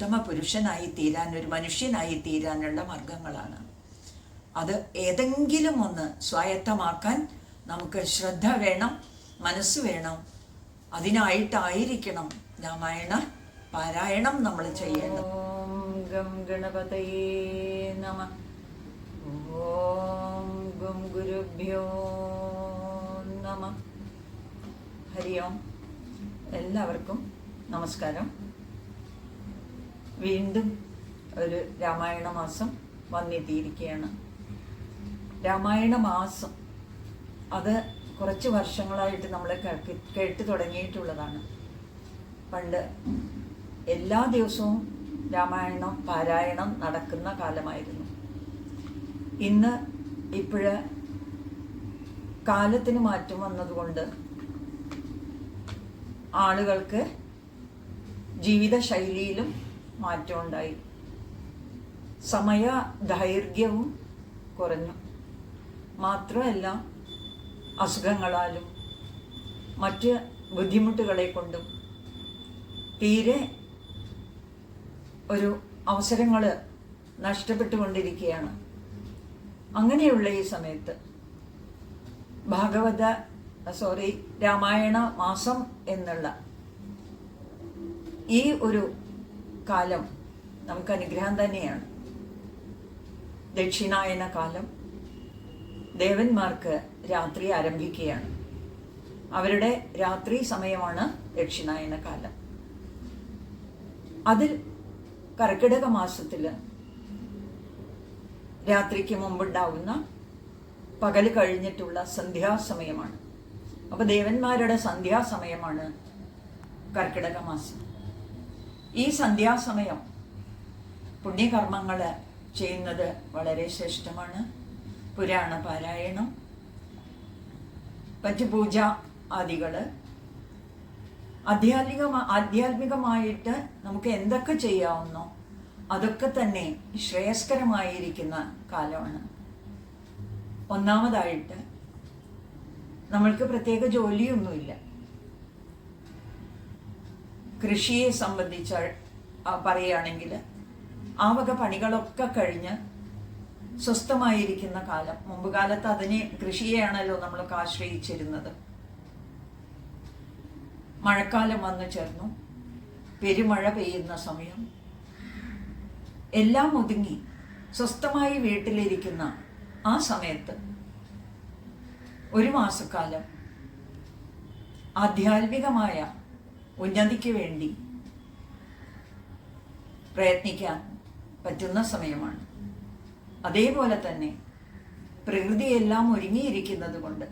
ഉത്തമ പുരുഷനായി തീരാൻ, ഒരു മനുഷ്യനായി തീരാനുള്ള മാർഗങ്ങളാണ്. അത് ഏതെങ്കിലും ഒന്ന് സ്വായത്തമാക്കാൻ നമുക്ക് ശ്രദ്ധ വേണം, മനസ്സ് വേണം. അതിനായിട്ടായിരിക്കണം രാമായണ പാരായണം നമ്മൾ ചെയ്യേണ്ടത്. ഓം ഗം ഗണപതയേ നമഃ. ഓം ഗം ഗുരുഭ്യോ നമഃ. ഹരി ഓം. എല്ലാവർക്കും നമസ്കാരം. വീണ്ടും ഒരു രാമായണ മാസം വന്നെത്തിയിരിക്കുകയാണ്. രാമായണ മാസം അത് കുറച്ച് വർഷങ്ങളായിട്ട് നമ്മൾ കേട്ടു തുടങ്ങിയിട്ടുള്ളതാണ്. പണ്ട് എല്ലാ ദിവസവും രാമായണം പാരായണം നടക്കുന്ന കാലമായിരുന്നു. ഇപ്പോഴ് കാലത്തിന് മാറ്റം വന്നതുകൊണ്ട് ആളുകൾക്ക് ജീവിതശൈലിയിലും മാറ്റമുണ്ടായി. സമയ ദൈർഘ്യവും കുറഞ്ഞു. മാത്രമല്ല, അസുഖങ്ങളാലും മറ്റ് ബുദ്ധിമുട്ടുകളെ കൊണ്ടും തീരെ ഒരു അവസരങ്ങൾ നഷ്ടപ്പെട്ടുകൊണ്ടിരിക്കുകയാണ്. അങ്ങനെയുള്ള ഈ സമയത്ത് രാമായണ മാസം എന്നുള്ള ഈ ഒരു കാലം നമുക്ക് അനുഗ്രഹം തന്നെയാണ്. ദക്ഷിണായന കാലം. ദേവന്മാർക്ക് രാത്രി ആരംഭിക്കുകയാണ്. അവരുടെ രാത്രി സമയമാണ് ദക്ഷിണായന കാലം. അതിൽ കർക്കിടക മാസത്തിൽ രാത്രിക്ക് മുമ്പുണ്ടാവുന്ന പകല് കഴിഞ്ഞിട്ടുള്ള സന്ധ്യാസമയമാണ്. അപ്പോൾ ദേവന്മാരുടെ സന്ധ്യാസമയമാണ് കർക്കിടക മാസം. ഈ സന്ധ്യാസമയം പുണ്യകർമ്മങ്ങൾ ചെയ്യുന്നത് വളരെ ശ്രേഷ്ഠമാണ്. പുരാണ പാരായണം, മറ്റ് പൂജ ആദികൾ, ആധ്യാത്മികമായിട്ട് നമുക്ക് എന്തൊക്കെ ചെയ്യാവുന്നോ അതൊക്കെ തന്നെ ശ്രേയസ്കരമായിരിക്കുന്ന കാലമാണ്. ഒന്നാമതായിട്ട് നമ്മൾക്ക് പ്രത്യേക ജോലിയൊന്നുമില്ല. കൃഷിയെ സംബന്ധിച്ച് പറയുകയാണെങ്കിൽ ആ വക പണികളൊക്കെ കഴിഞ്ഞ് സ്വസ്ഥമായിരിക്കുന്ന കാലം. മുമ്പ് കാലത്ത് കൃഷിയെയാണല്ലോ നമ്മളൊക്കെ ആശ്രയിച്ചിരുന്നത്. മഴക്കാലം വന്നു ചേർന്നു. പെരുമഴ പെയ്യുന്ന സമയം. എല്ലാം ഒതുങ്ങി സ്വസ്ഥമായി വീട്ടിലിരിക്കുന്ന ആ സമയത്ത് ഒരു മാസക്കാലം ആധ്യാത്മികമായ ഉന്നതിക്ക് വേണ്ടി പ്രയത്നിക്കാൻ പറ്റുന്ന സമയമാണ്. അതേപോലെ തന്നെ പ്രകൃതിയെല്ലാം ഒരുങ്ങിയിരിക്കുന്നത് കൊണ്ട്